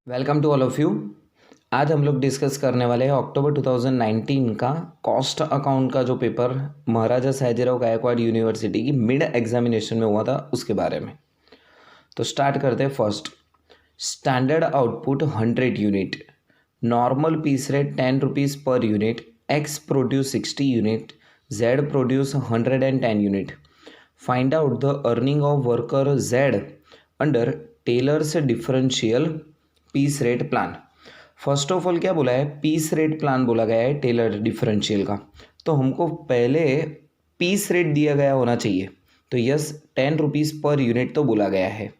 Welcome to all of you. आज हम लोग डिस्कस करने वाले हैं अक्टूबर 2019 का कॉस्ट अकाउंट का जो पेपर महाराजा सयाजीराव गायकवाड़ यूनिवर्सिटी की मिड एग्जामिनेशन में हुआ था उसके बारे में। तो स्टार्ट करते हैं। First, standard output 100 unit, normal piece rate 10 rupees per unit, X produce 60 unit, Z produce 110 unit. Find out the earning of worker Z under Taylor's differential piece rate plan. First of all क्या बोला है, piece rate plan बोला गया है Taylor differential का। तो हमको पहले पीस रेट दिया गया होना चाहिए। तो यस, 10 रुपीज़ पर यूनिट तो बोला गया है,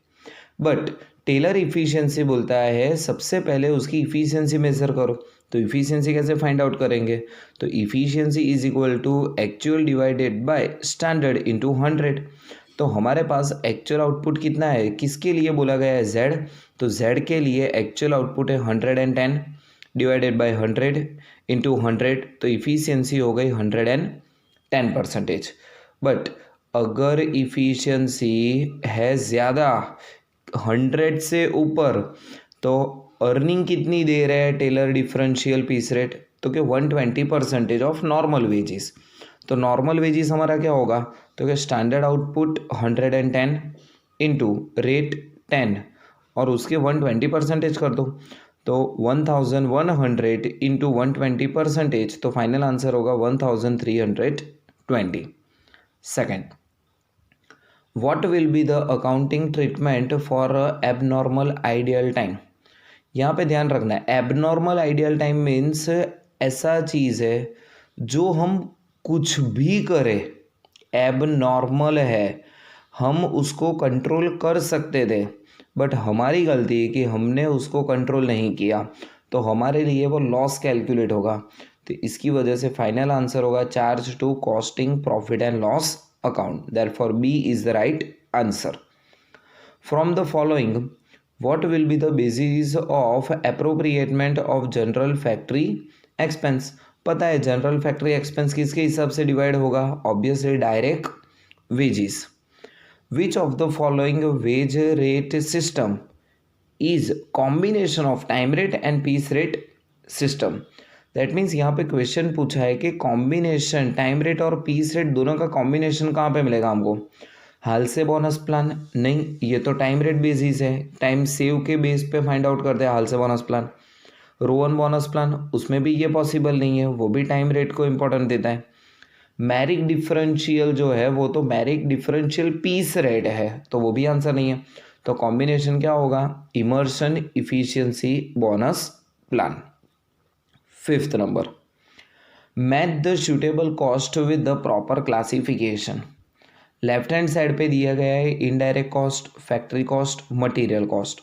बट टेलर इफ़िशियंसी बोलता है सबसे पहले उसकी इफ़िशियंसी मेजर करो। तो इफ़िशियंसी कैसे फाइंड आउट करेंगे? तो efficiency is equal to actual divided by standard into 100। तो हमारे पास एक्चुअल आउटपुट कितना है, किसके लिए बोला गया है, जेड। तो जेड के लिए एक्चुअल आउटपुट है 110 डिवाइडेड बाय 100 इंटू 100। तो इफ़िशियंसी हो गई 110%। बट अगर इफ़िशियंसी है ज़्यादा 100 से ऊपर, तो अर्निंग कितनी दे रहे हैं टेलर डिफरेंशियल पीस रेट? तो क्या 120% ऑफ नॉर्मल वेजेस। तो नॉर्मल वेजेस हमारा क्या होगा? तो क्या स्टैंडर्ड आउटपुट 110 इंटू रेट 10 और उसके 120% कर दो। तो 1100 इंटू 120%, तो फाइनल आंसर होगा 1320। Second, what will be the accounting treatment for abnormal ideal time? यहाँ पे ध्यान रखना है, एबनॉर्मल आइडियल टाइम मीन्स ऐसा चीज़ है जो हम कुछ भी करें एबनॉर्मल है, हम उसको कंट्रोल कर सकते थे बट हमारी गलती है कि हमने उसको कंट्रोल नहीं किया, तो हमारे लिए वो लॉस कैलकुलेट होगा। तो इसकी वजह से फाइनल आंसर होगा charge to costing profit and loss account. Therefore, B is the right answer. From the following, what will be the basis of appropriation of general factory expense? पता है general factory expense किसके हिसाब से divide होगा? Obviously direct wages. Which of the following wage rate system is combination of time rate and piece rate system? That means यहाँ पे question पूछा है कि कॉम्बिनेशन टाइम रेट और पीस रेट दोनों का कॉम्बिनेशन कहाँ पे मिलेगा हमको? हाल से बोनस प्लान नहीं, ये तो टाइम रेट बेसिस है, टाइम सेव के बेस पे फाइंड आउट करते हैं हाल से bonus plan. Rowan bonus plan, उसमें भी ये पॉसिबल नहीं है, वो भी टाइम रेट को इंपॉर्टेंट देता है। मैरिक डिफरेंशियल जो है वो तो मैरिक डिफरेंशियल पीस रेट है, तो वो भी आंसर नहीं है। तो कॉम्बिनेशन क्या होगा? Emerson efficiency bonus plan. Fifth number, match the suitable cost with the proper classification. Left hand side पे दिया गया है indirect cost, factory cost, material cost,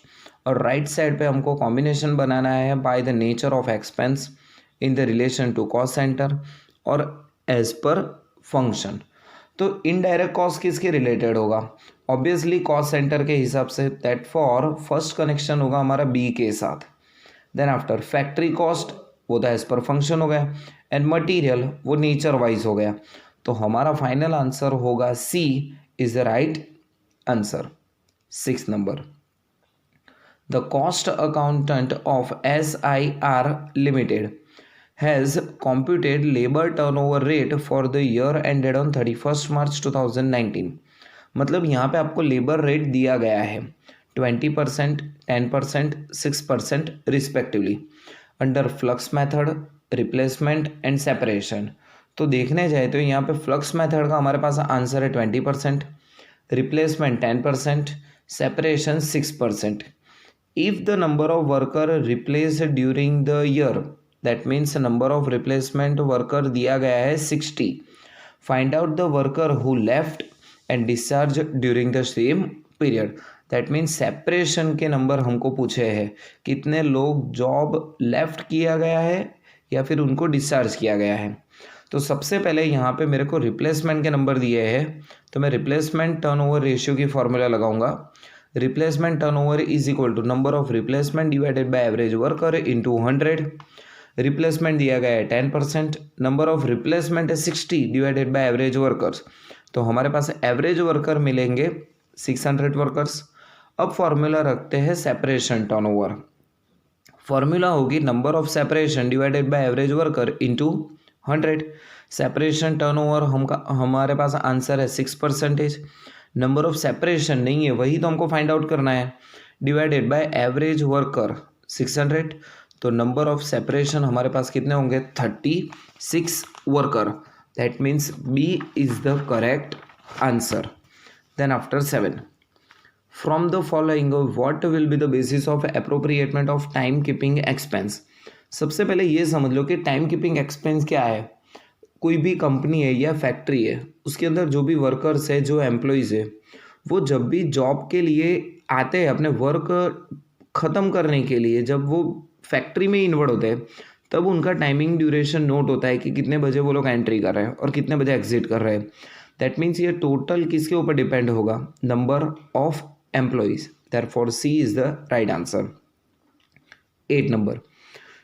और राइट साइड पे हमको कॉम्बिनेशन बनाना है by the nature of expense in the relation to cost centre और एज पर फंक्शन। तो इनडायरेक्ट कॉस्ट किसके रिलेटेड होगा? ऑब्वियसली कॉस्ट सेंटर के हिसाब से, दैट फॉर फर्स्ट कनेक्शन होगा हमारा बी के साथ। देन आफ्टर फैक्ट्री कॉस्ट, वो तो एज पर फंक्शन हो गया, एंड मटेरियल वो नेचर वाइज हो गया। तो हमारा फाइनल आंसर होगा C is the right answer. Six number, the cost accountant of SIR limited has computed labor turnover rate for the year ended on 31st March 2019। मतलब यहाँ पे आपको लेबर रेट दिया गया है 20%, 10%, 6% respectively under flux method, replacement and separation. तो देखने जाए तो यहाँ पे फ्लक्स मेथड का हमारे पास आंसर है 20%, replacement 10%, separation 6%। If the number of worker replace during the year, that means number of replacement worker दिया गया है 60। Find out the worker who left and discharge during the same period. That means separation के number हमको पूछे हैं, कितने लोग job left किया गया है या फिर उनको डिस्चार्ज किया गया है। तो सबसे पहले यहाँ पे मेरे को रिप्लेसमेंट के नंबर दिए हैं, तो मैं रिप्लेसमेंट टर्नओवर रेशियो की फॉर्मूला लगाऊंगा। Replacement turnover is equal to number of replacement divided by average worker into 100। Replacement दिया गया है 10%, नंबर ऑफ रिप्लेसमेंट है 60 डिवाइडेड बाय एवरेज वर्कर्स। तो हमारे पास एवरेज वर्कर मिलेंगे 600 वर्कर्स। अब फॉर्मूला रखते हैं सेपरेशन टर्नओवर। फॉर्मूला होगी number of separation divided by average worker into 100। Separation turnover हमारे पास आंसर है 6%। नंबर ऑफ सेपरेशन नहीं है, वही तो हमको फाइंड आउट करना है, डिवाइडेड बाय एवरेज वर्कर 600। तो नंबर ऑफ सेपरेशन हमारे पास कितने होंगे 36 worker. That means B is the correct answer. Then after 7, from the following what will be the basis of appropriatement of time keeping expense. सबसे पहले ये समझ लो कि time keeping expense क्या है। कोई भी कंपनी है या फैक्ट्री है, उसके अंदर जो भी वर्कर्स है, जो एम्प्लॉयज़ है, वो जब भी जॉब के लिए आते हैं अपने वर्क ख़त्म करने के लिए, जब वो फैक्ट्री में इन्वॉल्व होते हैं, तब उनका टाइमिंग ड्यूरेशन नोट होता है कि कितने बजे वो लोग एंट्री कर रहे हैं और कितने बजे एग्जिट कर रहे हैं। दैट मीन्स ये टोटल किसके ऊपर डिपेंड होगा, number of employees. Therefore C is the right answer. 8 number,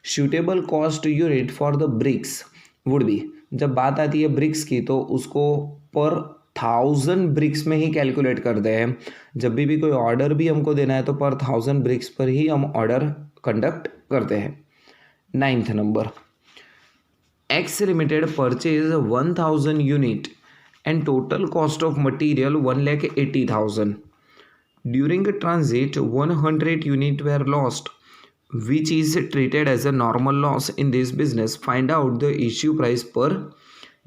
suitable cost unit for the bricks would be. जब बात आती है ब्रिक्स की तो उसको पर 1000 ब्रिक्स में ही कैलकुलेट करते हैं। जब भी कोई ऑर्डर भी हमको देना है तो पर 1000 ब्रिक्स पर ही हम ऑर्डर कंडक्ट करते हैं। 9th number, X limited purchase 1000 unit and total cost of material 1,80,000। During transit 100 unit were lost, which is treated as a normal loss in this business. Find out the issue price per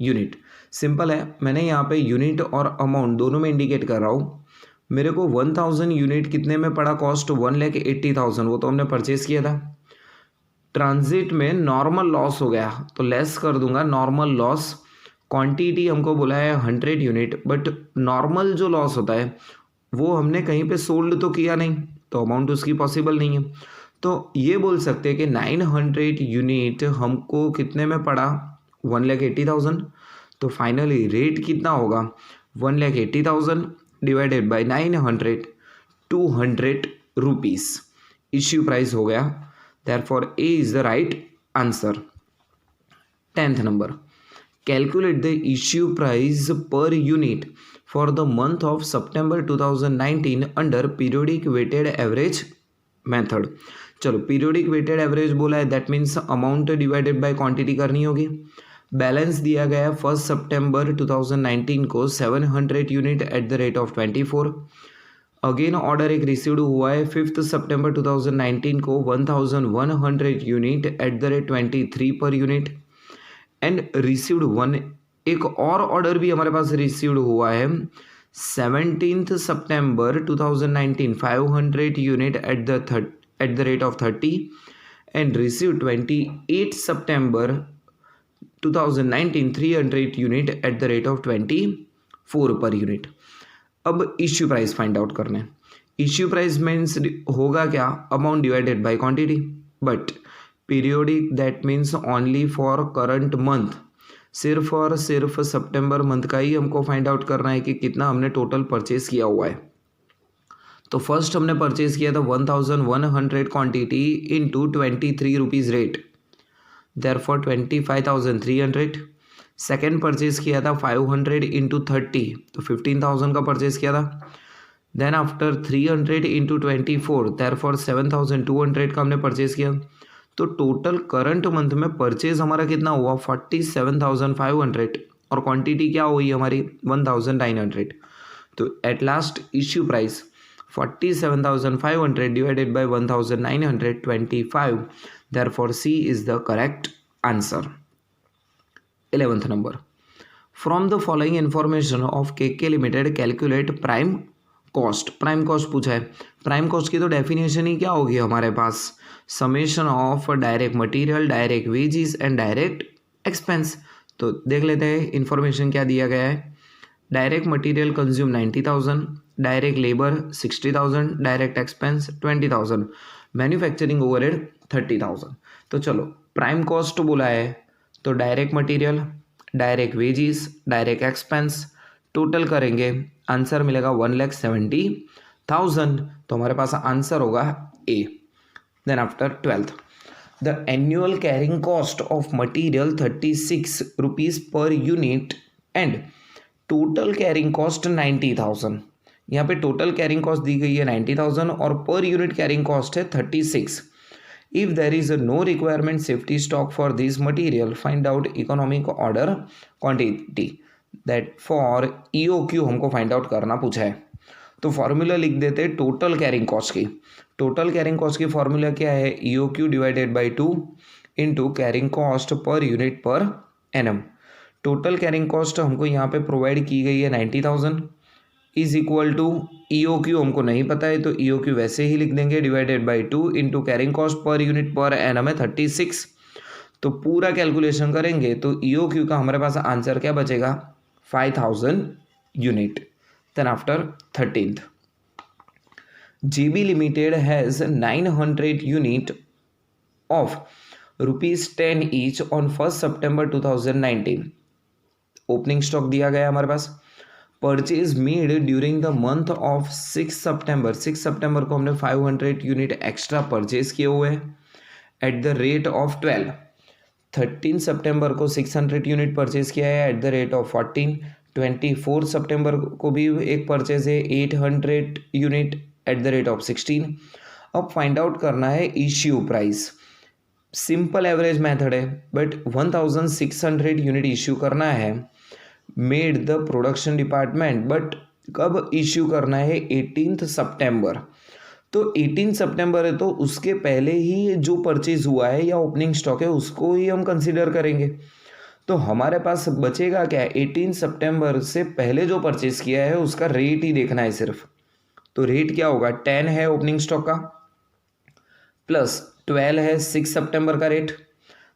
unit. Simple है, मैंने यहाँ पे unit और amount दोनों में indicate कर रहा हूँ। मेरे को 1000 यूनिट कितने में पड़ा कॉस्ट, 1,80,000, वो तो हमने परचेज किया था। ट्रांजिट में नॉर्मल लॉस हो गया तो लेस कर दूंगा नॉर्मल लॉस। क्वांटिटी हमको बोला है 100 यूनिट, बट नॉर्मल जो लॉस होता है वो हमने कहीं पे सोल्ड तो किया नहीं, तो अमाउंट उसकी पॉसिबल नहीं है। तो ये बोल सकते हैं कि 900 यूनिट हमको कितने में पड़ा, 1,80,000। तो फाइनली रेट कितना होगा, 1,80,000 divided by 900, 200 rupees issue price हो गया। Therefore A is the right answer. 10th number, calculate the issue price per unit for the month of September 2019 under periodic weighted average method. चलो, periodic weighted average बोला है, that means amount divided by quantity करनी होगी। Balance दिया गया है 1 सितंबर 2019 को 700 unit at the rate of 24। Again order एक रिसीव्ड हुआ है 5 सितंबर 2019 को 1100 unit at the rate 23 per unit. And received one, एक और ऑर्डर भी हमारे पास रिसीव्ड हुआ है 17 सितंबर 2019 500 unit at the rate of 30 and receive 28 September 2019 300 unit at the rate of 24 per unit. अब इश्यू प्राइस फाइंड आउट करना है। इश्यू प्राइस मीन्स होगा क्या, amount divided by quantity, but periodic that means only for current month, सिर्फ और सिर्फ सितंबर month का ही हमको फाइंड आउट करना है कि कितना हमने टोटल परचेज किया हुआ है। तो फर्स्ट हमने परचेज किया था 1100 quantity into 23 rupees rate, therefore 25,300। Second purchase किया था 500 इंटू 30, तो 15,000 का परचेज किया था। देन आफ्टर 300 इंटू 24, देयरफॉर 7,200 का हमने परचेज किया। तो टोटल करंट मंथ में परचेज हमारा कितना हुआ 47,500 और क्वांटिटी क्या हुई हमारी 1,900। तो at last issue price 47,500 divided by 1,925, therefore C is the correct answer. 11th number, from the following information of KK limited calculate prime cost. Prime cost पूछा है, प्राइम कॉस्ट की तो डेफिनेशन ही क्या होगी हमारे पास, summation of direct material, direct wages and direct expense. तो देख लेते हैं इंफॉर्मेशन क्या दिया गया है। Direct material consume 90,000, direct labour 60,000, direct expense 20,000, manufacturing overhead 30,000। तो चलो, प्राइम कॉस्ट बोला है तो direct material, direct wages, direct expense total करेंगे, आंसर मिलेगा 1,70,000। तो हमारे पास आंसर होगा A. Then after 12th, the annual carrying cost of material 36 rupees per unit and total carrying cost 90,000। यहाँ पे टोटल कैरिंग कॉस्ट दी गई है 90,000 और पर यूनिट कैरिंग कॉस्ट है 36। If there is no requirement safety stock for this material find out economic order quantity that for EOQ हमको find out करना पूछा है। तो फॉर्मूला लिख देते हैं टोटल कैरिंग कॉस्ट की। टोटल कैरिंग कॉस्ट की फॉर्मूला क्या है, EOQ divided by 2 into carrying cost per unit per annum. Total carrying cost हमको यहाँ पे प्रोवाइड की गई है 90,000 इज इक्वल टू EOQ हमको नहीं पता है तो EOQ वैसे ही लिख देंगे divided by 2 into carrying cost per unit per annum है 36। तो पूरा कैलकुलेशन करेंगे तो EOQ का हमारे पास आंसर क्या बचेगा 5,000 unit. Then after 13th GB Limited has 900 unit of ₹10 each on 1st September 2019। Opening stock दिया गया हमारे पास। Purchase made during the month of 6 सितंबर। 6 सितंबर को हमने 500 यूनिट एक्स्ट्रा परचेज किए हुए हैं एट द रेट ऑफ 12। 13 सितंबर को 600 यूनिट परचेज किया है एट द रेट ऑफ 14। 24 सितंबर को भी एक परचेज है 800 unit at the rate of 16। अब फाइंड आउट करना है issue price. Simple average method है बट 1600 यूनिट इश्यू करना है made the production department, but कब इश्यू करना है 18 सितंबर। तो 18 सितंबर है तो उसके पहले ही जो परचेज हुआ है या ओपनिंग स्टॉक है उसको ही हम कंसीडर करेंगे। तो हमारे पास बचेगा क्या, 18 सितंबर से पहले जो परचेज किया है उसका रेट ही देखना है सिर्फ। तो रेट क्या होगा 10 है ओपनिंग स्टॉक का प्लस 12 है 6 सितंबर का रेट,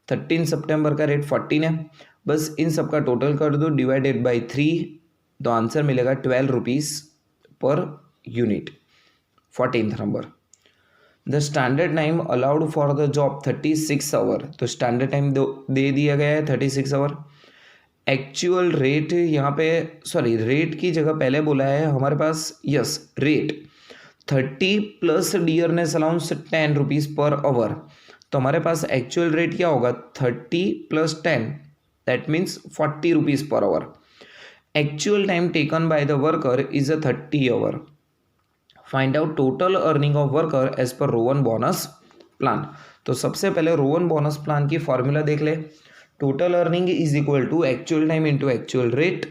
13 सितंबर का रेट 14 है। बस इन सब का टोटल कर दो डिवाइडेड बाई 3 तो आंसर मिलेगा 12 rupees per unit. 14th number the standard time allowed for the job 36 hour. तो स्टैंडर्ड टाइम दे दिया गया है 36 आवर। एक्चुअल रेट यहाँ पे सॉरी रेट की जगह पहले बोला है हमारे पास यस rate 30 plus dearness allowance 10 rupees पर आवर। तो हमारे पास एक्चुअल रेट क्या होगा 30 प्लस 10 दैट मीन्स 40 रुपीज़ पर hour. Actual time taken by the worker is a 30 hour. Find out total earning of worker as per Rowan bonus plan. तो सबसे पहले रोवन बोनस प्लान की फॉर्मूला देख ले। Total earning is equal to actual time into actual rate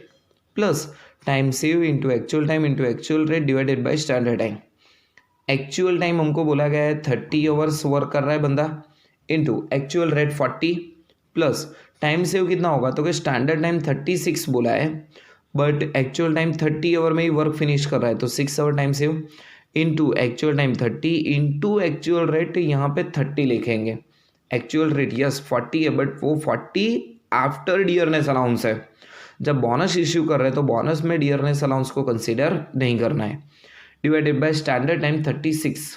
plus time save into actual rate divided by standard time. Actual time हमको बोला गया है 30 आवर्स वर्क कर रहा है बंदा into actual rate 40 plus time save कितना होगा तो कि स्टैंडर्ड टाइम 36 बोला है बट एक्चुअल टाइम 30 आवर में ही वर्क फिनिश कर रहा है तो 6 hour time save into actual time 30 into actual rate यहाँ पे 30 लिखेंगे। एक्चुअल रेट यस 40 है बट वो 40 आफ्टर डियरनेस अलाउंस है। जब बोनस इश्यू कर रहे हैं तो बोनस में डियरनेस अलाउंस को कंसिडर नहीं करना है। डिवाइडेड बाय स्टैंडर्ड टाइम 36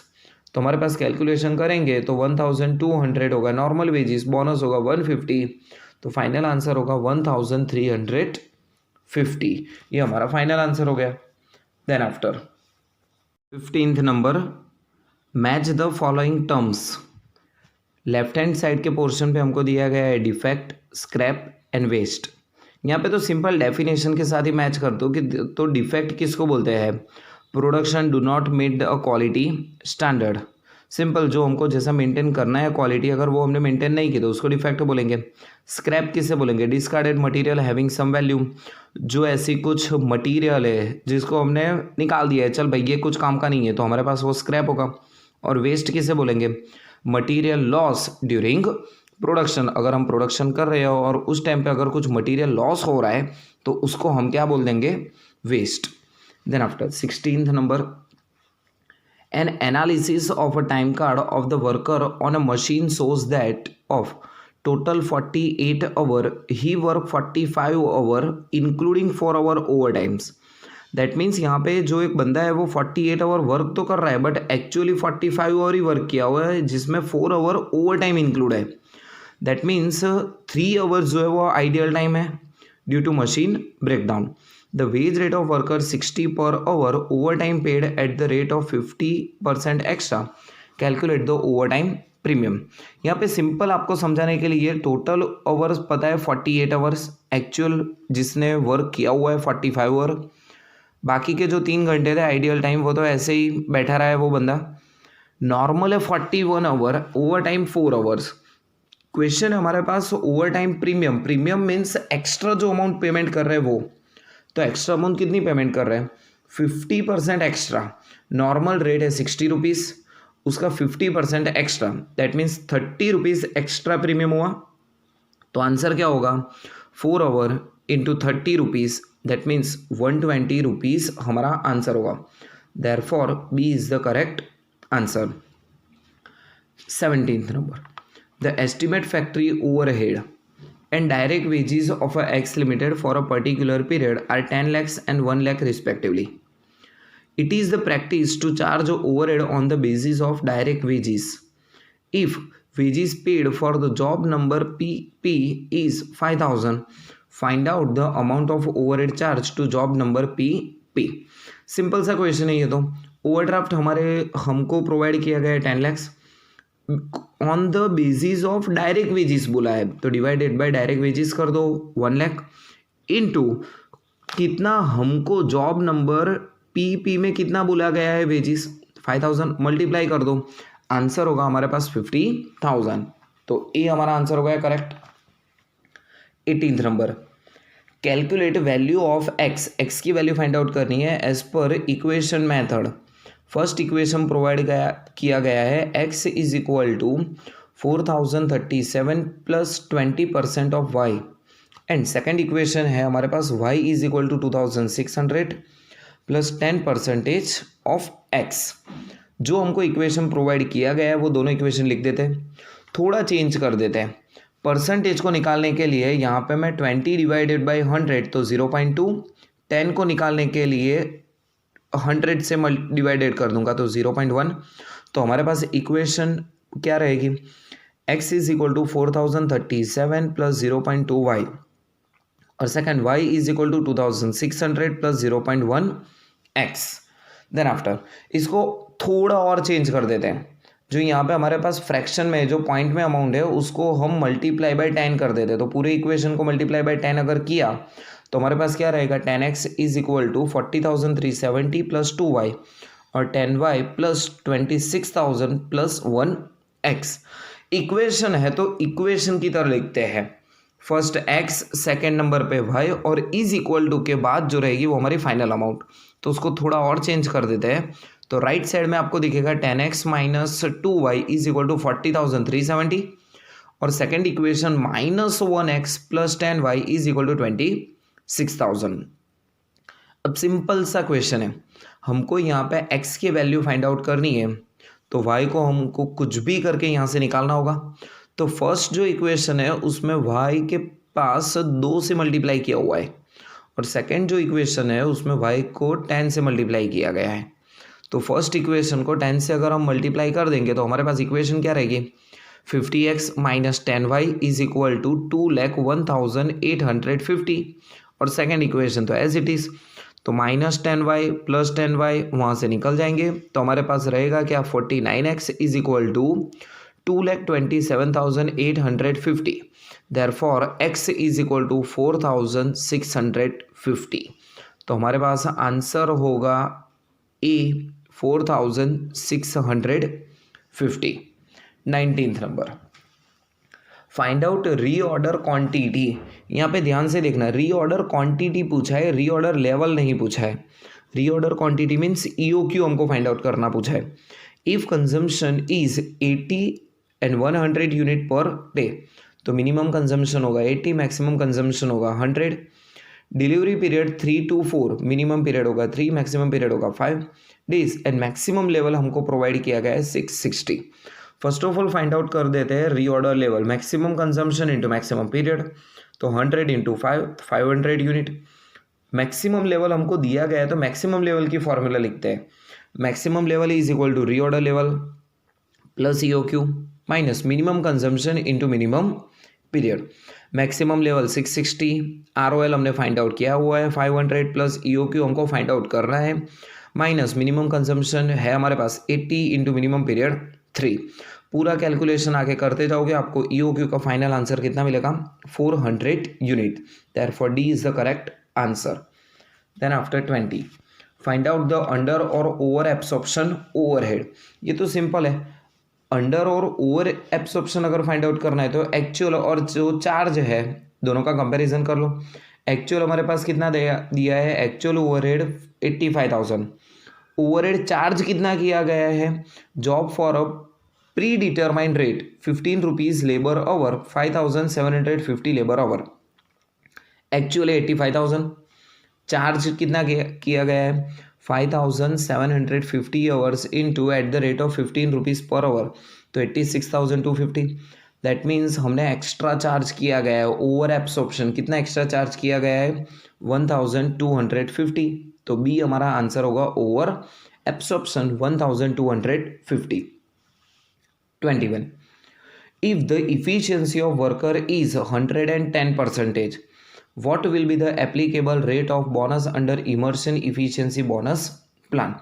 तो हमारे पास कैलकुलेशन करेंगे तो 1200 होगा। नॉर्मल वेजेस बोनस होगा 150 तो फाइनल आंसर होगा 1350। ये हमारा फाइनल आंसर हो गया। Then after 15th number match the following terms. Left hand side के पोर्शन पे हमको दिया गया है डिफेक्ट, स्क्रैप एंड वेस्ट। यहाँ पे तो सिंपल डेफिनेशन के साथ ही मैच कर दो कि तो डिफेक्ट किसको बोलते हैं, production do not meet a quality standard. Simple जो हमको जैसा मेंटेन करना है क्वालिटी अगर वो हमने मेंटेन नहीं की तो उसको डिफेक्ट बोलेंगे। स्क्रैप किससे बोलेंगे, discarded material having some value, जो ऐसी कुछ मटेरियल है जिसको हमने निकाल दिया है, चल भाई ये कुछ काम का नहीं है तो हमारे पास वो स्क्रैप होगा। और वेस्ट किसे बोलेंगे, मटेरियल लॉस ड्यूरिंग प्रोडक्शन। अगर हम प्रोडक्शन कर रहे हो और उस टाइम पे अगर कुछ मटेरियल लॉस हो रहा है तो उसको हम क्या बोल देंगे, waste. Then after 16th number an analysis of a time card of the worker on a machine shows that of total 48 hour he work 45 hour including 4 hour overtimes। That means यहाँ पे जो एक बंदा है वो 48 आवर वर्क तो कर रहा है बट एक्चुअली 45 आवर ही वर्क किया हुआ है जिसमें 4 आवर ओवर टाइम इंक्लूड है। दैट मीन्स 3 आवर्स जो है वो आइडियल टाइम है due to machine breakdown. The wage rate of worker 60 per hour, over time paid at the rate of 50% extra, calculate the over time premium. यहाँ पे simple आपको समझाने के लिए टोटल आवर्स पता है 48 आवर्स, एक्चुअल जिसने वर्क किया हुआ है 45 आवर, बाकी के जो 3 घंटे थे आइडियल टाइम वो तो ऐसे ही बैठा रहा है वो बंदा। नॉर्मल है 41 hour, over time 4 hours. Question है हमारे पास over time premium, premium means extra जो अमाउंट पेमेंट कर रहे हैं वो, तो एक्स्ट्रा अमाउंट कितनी पेमेंट कर रहे हैं 50% एक्स्ट्रा। नॉर्मल रेट है 60 रुपीज़, उसका 50% extra, that means 30 rupees extra premium हुआ। तो आंसर क्या होगा 4 hour into 30 rupees, that means 120 rupees हमारा आंसर होगा। Therefore B is the correct answer. 17th number, the estimate factory overhead and direct wages of a X Limited for a particular period are 10 lakhs and 1 lakh respectively. It is the practice to charge overhead on the basis of direct wages. If wages paid for the job number PP is 5,000, find out the amount of overhead charge to job number PP. Simple सा question है ये। तो overdraft हमको provide किया गया है 10 lakhs on the basis of direct wages बोला है, तो डिवाइडेड बाय डायरेक्ट वेजेस कर दो 1 लाख इनटू कितना हमको जॉब नंबर पीपी में कितना बोला गया है वेजेस 5000, मल्टीप्लाई कर दो, आंसर होगा हमारे पास 50,000। तो ए हमारा आंसर हो गया correct. 18th number, calculate value of x, x की वैल्यू फाइंड आउट करनी है as per equation method. First equation provide किया गया है x is equal to 4037 plus 20% of y, and second equation है हमारे पास y is equal to 2600 plus 10% of x। जो हमको इक्वेशन प्रोवाइड किया गया है वो दोनों इक्वेशन लिख देते हैं, थोड़ा चेंज कर देते हैं। परसेंटेज को निकालने के लिए यहाँ पे मैं 20 डिवाइडेड बाई 100 तो 0.2, 10 को निकालने के लिए 100 से डिवाइडेड कर दूंगा तो 0.1। तो हमारे पास इक्वेशन क्या रहेगी x is equal to 4037 plus 0.2 y, और second y is equal to 2600 plus 0.1 x। Then after इसको थोड़ा और चेंज कर देते हैं, जो यहाँ पे हमारे पास फ्रैक्शन में जो पॉइंट में अमाउंट है उसको हम मल्टीप्लाई बाय 10 कर देते हैं। तो पूरे इक्वेशन को मल्टीप्लाई बाय 10 अगर किया तो हमारे पास क्या रहेगा 10x is equal to 40,370 plus 2y और 10y plus 26,000 plus 1x। Equation है तो इक्वेशन की तरह लिखते हैं, फर्स्ट x सेकेंड नंबर पे y और इज इक्वल टू के बाद जो रहेगी वो हमारी फाइनल अमाउंट। तो उसको थोड़ा और चेंज कर देते हैं, तो राइट साइड में आपको दिखेगा 10x minus 2y is equal to 40,370 और second equation minus 1x plus 10y is equal to 26,000। अब सिंपल सा क्वेश्चन है, हमको यहाँ पे x की वैल्यू फाइंड आउट करनी है, तो y को हमको कुछ भी करके यहाँ से निकालना होगा। तो फर्स्ट जो इक्वेशन है उसमें y के पास 2 से मल्टीप्लाई किया हुआ है और सेकेंड जो इक्वेशन है उसमें y को 10 से मल्टीप्लाई किया गया है। तो फर्स्ट इक्वेशन को 10 से अगर हम मल्टीप्लाई कर देंगे तो हमारे पास इक्वेशन क्या रहेगी 50x minus 10y is equal to 2,01,850 और सेकेंड इक्वेशन तो एज इट इज़, तो माइनस 10y प्लस 10y वहाँ से निकल जाएंगे, तो हमारे पास रहेगा क्या 49x is equal to 2,27,850, therefore x is equal to 4,650। तो हमारे पास आंसर होगा A 4,650। 19th number, find out reorder quantity. यहाँ पे ध्यान से देखना, रीऑर्डर क्वांटिटी पूछा है, रीऑर्डर लेवल नहीं पूछा है। रीऑर्डर क्वांटिटी मीन्स EOQ हमको फाइंड आउट करना पूछा है। If consumption is 80 and 100 unit per day, तो मिनिमम कंजम्पशन होगा 80, मैक्सिमम कंजम्पशन होगा 100। Delivery period 3 to 4, minimum period होगा 3, मैक्सिमम पीरियड होगा 5 डेज एंड मैक्सिमम लेवल हमको प्रोवाइड किया गया है 660। First of all find out कर देते हैं reorder level, maximum consumption into maximum period, तो 100 इंटू 500 यूनिट। मैक्सिमम लेवल हमको दिया गया है तो मैक्सिमम लेवल की फॉर्मूला लिखते हैं, maximum level is equal to reorder level plus EOQ minus minimum consumption into minimum period. Maximum level 660, ROL हमने फाइंड आउट किया हुआ है 500 प्लस EOQ हमको फाइंड आउट करना है, माइनस मिनिमम कंजम्पशन है हमारे पास 80 इंटू मिनिमम पीरियड 3। पूरा कैलकुलेशन आगे करते जाओगे, आपको EOQ का फाइनल आंसर कितना मिलेगा 400 unit, therefore D is the correct answer. Then after 20, find out the under और ओवर एब्सॉर्प्शन ओवरहेड। ये तो सिंपल है, अंडर और ओवर एब्सॉर्प्शन अगर फाइंड आउट करना है तो एक्चुअल और जो चार्ज है दोनों का कंपैरिजन कर लो। एक्चुअल हमारे पास कितना दिया है, एक्चुअल ओवरहेड 85,000, ओवरहेड चार्ज कितना किया गया है, job for a pre determined rate 15 rupees labour our, 5,750 labour our, actually 85,000, charge कितना किया गया है 5,750 hours into eight the rate of 15 rupees पर आवर, तो 86,250। दैट मीन्स हमने एक्स्ट्रा चार्ज किया गया है, ओवर एब्सॉर्प्शन कितना एक्स्ट्रा चार्ज किया गया है 1,250, तो बी हमारा आंसर होगा over absorption 1,250। 21. If the efficiency of worker is 110%, what will be the applicable rate of bonus under immersion efficiency bonus plan?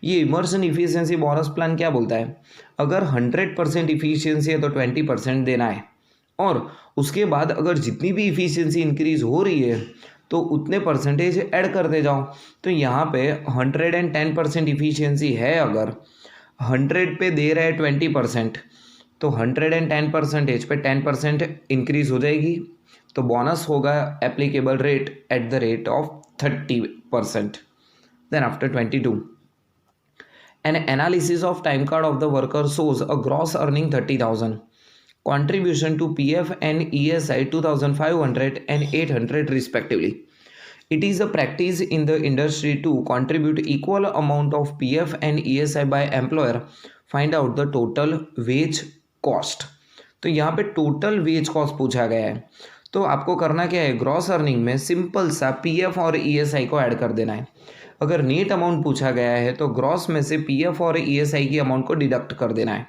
ये इमर्शन इफिशियंसी बोनस प्लान क्या बोलता है, अगर 100% इफिशियंसी है तो 20% देना है, और उसके बाद अगर जितनी भी इफिशियंसी इंक्रीज हो रही है तो उतने परसेंटेज ऐड करते जाओ। तो यहाँ पे 110% इफिशियंसी है, अगर 100 पे दे रहे हैं 20%, तो 110% पे 10% इंक्रीज हो जाएगी, तो बोनस होगा applicable rate at the rate of 30%। Then after 22, an analysis of time card of the worker shows a gross earning 30,000, contribution to PF and ESI 2,500 and 800 respectively. It is a practice in the industry to contribute equal amount of PF and ESI by employer. Find out the total wage cost. तो यहाँ पे total veg cost पूछा गया है, तो आपको करना क्या है, ग्रॉस अर्निंग में सिंपल सा पीएफ और ईएसआई को ऐड कर देना है। अगर नेट अमाउंट पूछा गया है तो ग्रॉस में से पीएफ और ईएसआई की अमाउंट को डिडक्ट कर देना है।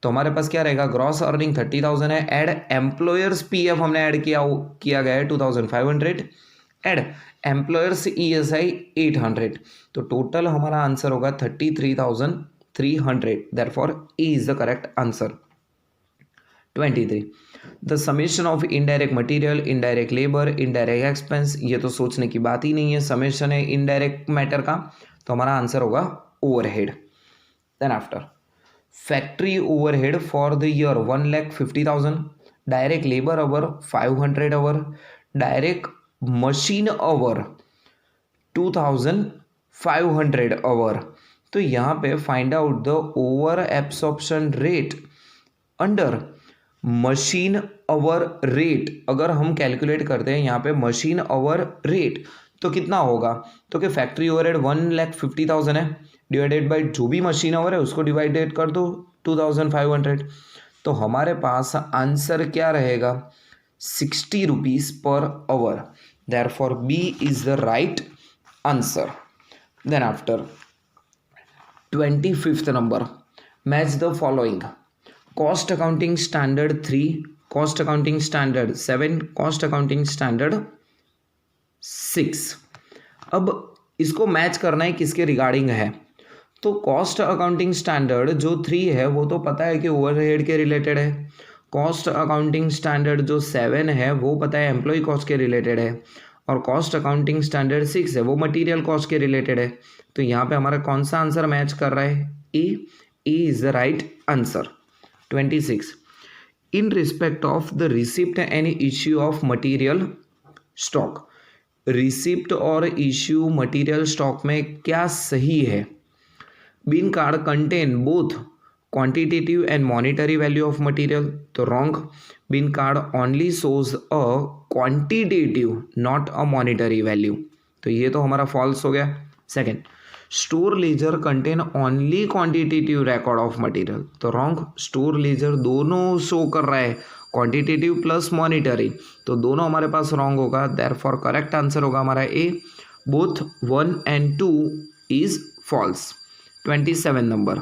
तो हमारे पास क्या रहेगा, ग्रॉस अर्निंग 30,000 है, ऐड एम्प्लॉयर्स पीएफ हमने ऐड किया गया है 2,500, ऐड एम्प्लॉयर्स ईएसआई 800, तो टोटल हमारा आंसर होगा 33,300। Therefore E is the correct answer. 23, the summation of indirect material, indirect labour, indirect expense, ये तो सोचने की बात ही नहीं है, समेशन है इनडायरेक्ट मैटर का, तो हमारा आंसर होगा overhead. Then after factory overhead for the year 1,50,000, direct labour hour 500 hour, direct machine hour 2,500 hour. तो यहाँ पे find out the over absorption rate under machine hour rate. अगर हम कैलकुलेट करते हैं यहाँ पे मशीन आवर रेट तो कितना होगा, तो कि फैक्ट्री ओवरहेड 1,50,000 है, डिवाइडेड बाय जो भी मशीन आवर है उसको डिवाइडेड कर दो 2,500, तो हमारे पास आंसर क्या रहेगा 60 रुपीज़ पर hour. Therefore B is the right answer. Then after 25th number, match the following, cost accounting standard 3, cost accounting standard 7, cost accounting standard 6। अब इसको मैच करना है किसके रिगार्डिंग है, तो कॉस्ट अकाउंटिंग स्टैंडर्ड जो 3 है वो तो पता है कि ओवरहेड के रिलेटेड है, कॉस्ट अकाउंटिंग स्टैंडर्ड जो 7 है वो पता है एम्प्लॉय कॉस्ट के रिलेटेड है, और कॉस्ट अकाउंटिंग स्टैंडर्ड 6 है वो मटेरियल कॉस्ट के रिलेटेड है। तो यहाँ पे हमारा कौन सा आंसर मैच कर रहा है, A is the right answer. 26, in respect of the receipt and issue of material stock, receipt और इश्यू मटेरियल स्टॉक में क्या सही है, bin card contain both quantitative and monetary value of material, तो wrong, bin card only shows a quantitative not a monetary value, तो ये तो हमारा फॉल्स हो गया। Second, store ledger contain only quantitative record of material, तो wrong, store laser दोनों show कर रहा है क्वांटिटेटिव प्लस मॉनिटरी, तो दोनों हमारे पास रॉन्ग होगा। देयरफॉर करेक्ट आंसर होगा हमारा A, both 1 and 2 is false. 27 number,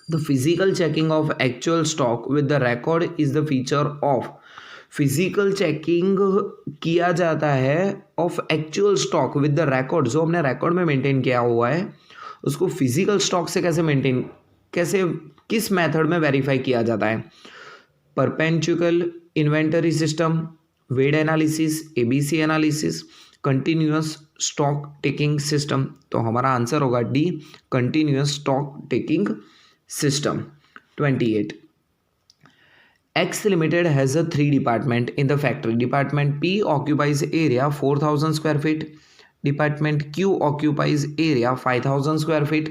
the physical checking of actual stock with the record is the feature of, physical checking किया जाता है of actual stock with the record, जो हमने record में maintain किया हुआ है उसको फिजिकल स्टॉक से कैसे किस मेथड में वेरीफाई किया जाता है, perpetual inventory system, weight analysis, ABC analysis, continuous stock taking system, तो हमारा आंसर होगा D, continuous stock taking system. 28, X Limited has a 3 department in the factory. Department P occupies area 4,000 square feet. Department Q occupies area 5,000 square feet.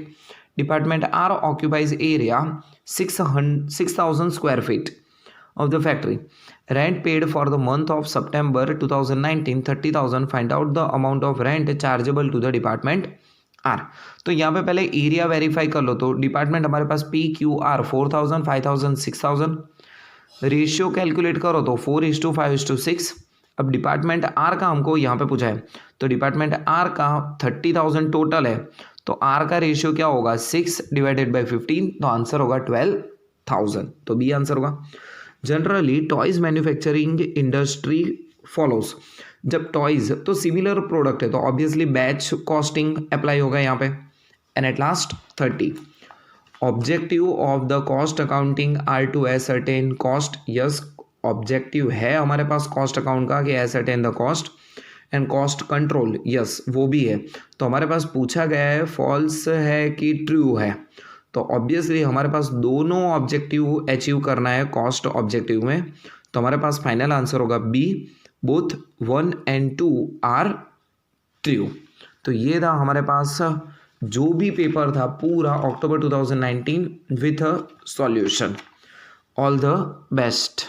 Department R occupies area 6,000 square feet of the factory. Rent paid for the month of September 2019 30,000. Find out the amount of rent chargeable to the department R. तो यहाँ पे पहले area verify कर लो। तो department हमारे पास P Q R 4,000 5,000 6,000, ratio calculate करो तो 4:5:6। अब डिपार्टमेंट आर का हमको यहाँ पे पूछा है, तो डिपार्टमेंट आर का 30,000 टोटल है, तो आर का रेशियो क्या होगा 6/15, तो आंसर होगा 12,000, तो बी आंसर होगा। Generally toys manufacturing industry follows, जब टॉयज तो सिमिलर प्रोडक्ट है तो ऑब्वियसली बैच कॉस्टिंग अप्लाई होगा यहाँ पे। And at last 30, objective of the cost accounting are to ascertain cost. Yes, objective है हमारे पास कॉस्ट अकाउंट का कि ascertain the cost and cost control, yes वो भी है। तो हमारे पास पूछा गया है फॉल्स है कि ट्रू है, तो ऑब्वियसली हमारे पास दोनों ऑब्जेक्टिव अचीव करना है कॉस्ट ऑब्जेक्टिव में, तो हमारे पास फाइनल आंसर होगा B, both 1 and 2 are true. तो ये था हमारे पास जो भी पेपर था पूरा अक्टूबर 2019 with a solution. All the best.